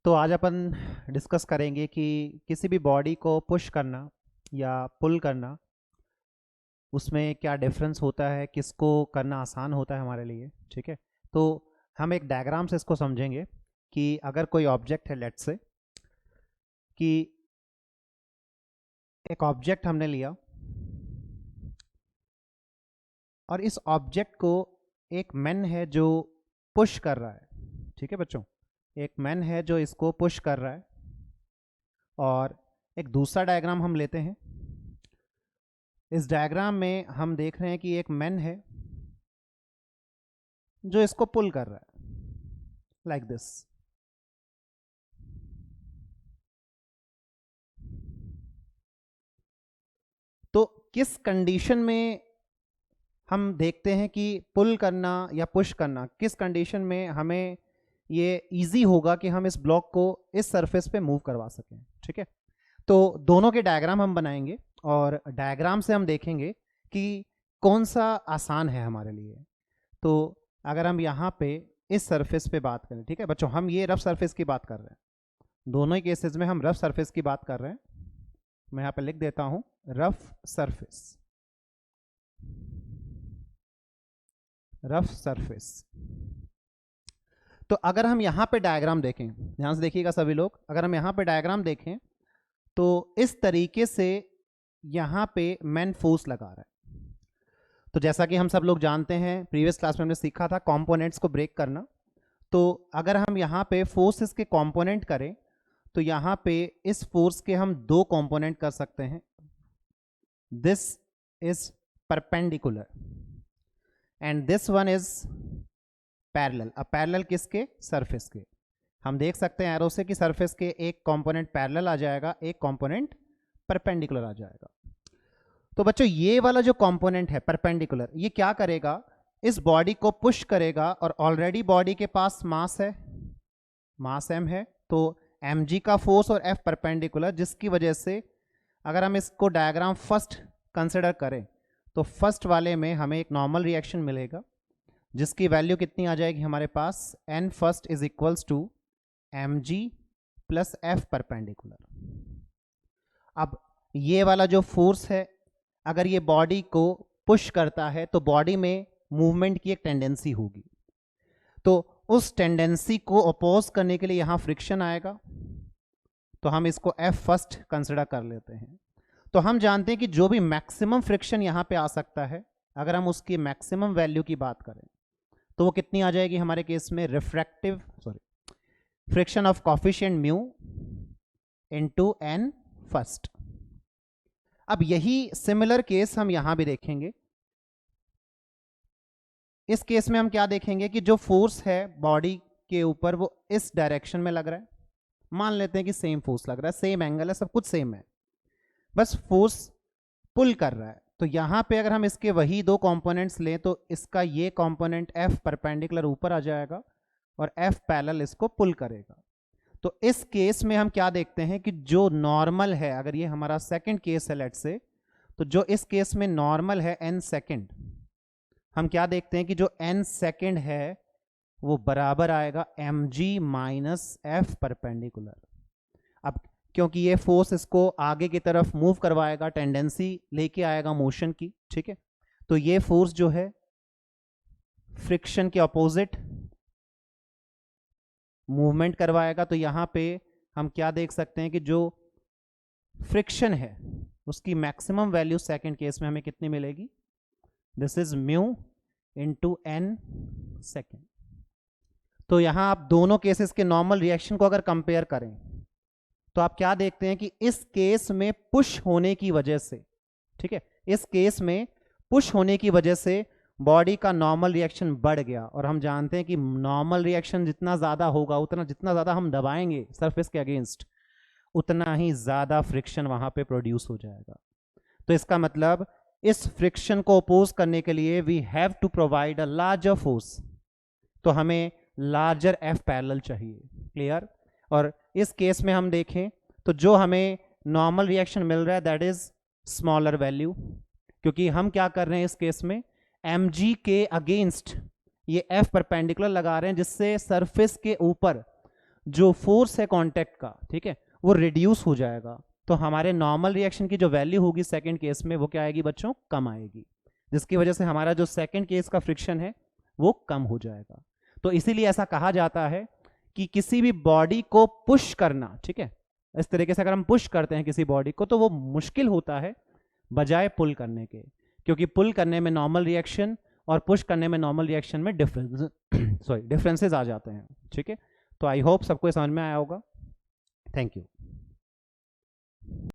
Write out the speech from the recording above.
तो आज अपन डिस्कस करेंगे कि किसी भी बॉडी को पुश करना या पुल करना, उसमें क्या डिफरेंस होता है, किसको करना आसान होता है हमारे लिए। ठीक है, तो हम एक डायग्राम से इसको समझेंगे कि अगर कोई ऑब्जेक्ट है, लेट्स से कि एक ऑब्जेक्ट हमने लिया और इस ऑब्जेक्ट को एक मैन है जो पुश कर रहा है। ठीक है बच्चों, एक मैन है जो इसको पुश कर रहा है। और एक दूसरा डायग्राम हम लेते हैं। इस डायग्राम में हम देख रहे हैं कि एक मैन है जो इसको पुल कर रहा है, लाइक दिस। तो किस कंडीशन में हम देखते हैं कि पुल करना या पुश करना, किस कंडीशन में हमें ये इजी होगा कि हम इस ब्लॉक को इस सरफेस पे मूव करवा सकें। ठीक है, तो दोनों के डायग्राम हम बनाएंगे और डायग्राम से हम देखेंगे कि कौन सा आसान है हमारे लिए। तो अगर हम यहाँ पे इस सरफेस पे बात करें, ठीक है बच्चों, हम ये रफ सरफेस की बात कर रहे हैं, दोनों ही केसेस में हम रफ सरफेस की बात कर रहे हैं। मैं यहाँ पे लिख देता हूँ रफ सरफेस, रफ सरफेस। तो अगर हम यहाँ पे डायग्राम देखें, ध्यान से देखिएगा सभी लोग, अगर हम यहाँ पे डायग्राम देखें तो इस तरीके से यहाँ पे मैन फोर्स लगा रहा है। तो जैसा कि हम सब लोग जानते हैं, प्रीवियस क्लास में हमने सीखा था कंपोनेंट्स को ब्रेक करना। तो अगर हम यहाँ पे फोर्सेस के कंपोनेंट करें तो यहाँ पे इस फोर्स के हम दो कंपोनेंट कर सकते हैं। This is perpendicular and this one is parallel. अब पैरेलल किसके? सरफेस के। हम देख सकते हैं एरो से कि सरफेस के एक कंपोनेंट पैरेलल आ जाएगा, एक कंपोनेंट परपेंडिकुलर आ जाएगा। तो बच्चों ये वाला जो कंपोनेंट है परपेंडिकुलर, ये क्या करेगा? इस बॉडी को पुश करेगा और ऑलरेडी बॉडी के पास मास है, मास m है, तो mg का फोर्स और f परपेंडिकुलर, जिसकी वजह से अगर हम इसको डायग्राम फर्स्ट कंसिडर करें तो फर्स्ट वाले में हमें एक नॉर्मल रिएक्शन मिलेगा जिसकी वैल्यू कितनी आ जाएगी हमारे पास, n first is equals to mg plus f perpendicular. अब ये वाला जो फोर्स है, अगर ये बॉडी को पुश करता है तो बॉडी में मूवमेंट की एक टेंडेंसी होगी, तो उस टेंडेंसी को अपोज करने के लिए यहां फ्रिक्शन आएगा, तो हम इसको F फर्स्ट कंसिडर कर लेते हैं। तो हम जानते हैं कि जो भी मैक्सिमम फ्रिक्शन यहां पे आ सकता है, अगर हम उसकी मैक्सिमम वैल्यू की बात करें तो वो कितनी आ जाएगी हमारे केस में, friction of coefficient mu into n first. अब यही सिमिलर केस हम यहां भी देखेंगे। इस केस में हम क्या देखेंगे कि जो फोर्स है बॉडी के ऊपर वो इस डायरेक्शन में लग रहा है। मान लेते हैं कि सेम फोर्स लग रहा है, सेम एंगल है, सब कुछ सेम है, बस फोर्स पुल कर रहा है। तो यहां पे अगर हम इसके वही दो कंपोनेंट्स लें तो इसका ये कंपोनेंट F परपेंडिकुलर ऊपर आ जाएगा और F पैरेलल इसको पुल करेगा। तो इस केस में हम क्या देखते हैं कि जो नॉर्मल है, अगर ये हमारा सेकंड केस है लेट्स से, तो जो इस केस में नॉर्मल है n सेकंड, हम क्या देखते हैं कि जो n सेकंड है वो बराबर आएगा mg माइनस f परपेंडिकुलर। अब क्योंकि ये फोर्स इसको आगे की तरफ मूव करवाएगा, टेंडेंसी लेके आएगा मोशन की, ठीक है, तो ये फोर्स जो है फ्रिक्शन के अपोजिट मूवमेंट करवाएगा। तो यहां पे हम क्या देख सकते हैं कि जो फ्रिक्शन है उसकी मैक्सिमम वैल्यू सेकंड केस में हमें कितनी मिलेगी, this is mu into n second. तो यहां आप दोनों केसेस के नॉर्मल रिएक्शन को अगर कंपेयर करें तो आप क्या देखते हैं कि इस केस में पुश होने की वजह से, ठीक है, इस केस में पुश होने की वजह से बॉडी का नॉर्मल रिएक्शन बढ़ गया। और हम जानते हैं कि नॉर्मल रिएक्शन जितना ज्यादा होगा, उतना जितना ज्यादा हम दबाएंगे सरफेस के अगेंस्ट, उतना ही ज्यादा फ्रिक्शन वहां पे प्रोड्यूस हो जाएगा। तो इसका मतलब इस फ्रिक्शन को अपोज करने के लिए we have to provide a larger force, तो हमें लार्जर F पैरेलल चाहिए। क्लियर? और इस केस में हम देखें तो जो हमें नॉर्मल रिएक्शन मिल रहा है दैट इज स्मॉलर वैल्यू, क्योंकि हम क्या कर रहे हैं इस केस में mg के अगेंस्ट ये F परपेंडिकुलर लगा रहे हैं, जिससे सरफेस के ऊपर जो फोर्स है कांटेक्ट का, ठीक है, वो रिड्यूस हो जाएगा। तो हमारे नॉर्मल रिएक्शन की जो वैल्यू होगी सेकंड केस में वो क्या आएगी बच्चों, कम आएगी, जिसकी वजह से हमारा जो सेकंड केस का फ्रिक्शन है वो कम हो जाएगा। तो इसीलिए ऐसा कहा जाता है कि किसी भी बॉडी को पुश करना, ठीक है, इस तरीके से अगर हम पुश करते हैं किसी बॉडी को तो वो मुश्किल होता है बजाय पुल करने के, क्योंकि पुल करने में नॉर्मल रिएक्शन और पुश करने में नॉर्मल रिएक्शन में डिफरेंसेस आ जाते हैं, ठीक है। तो आई होप सबको समझ में आया होगा। Thank you.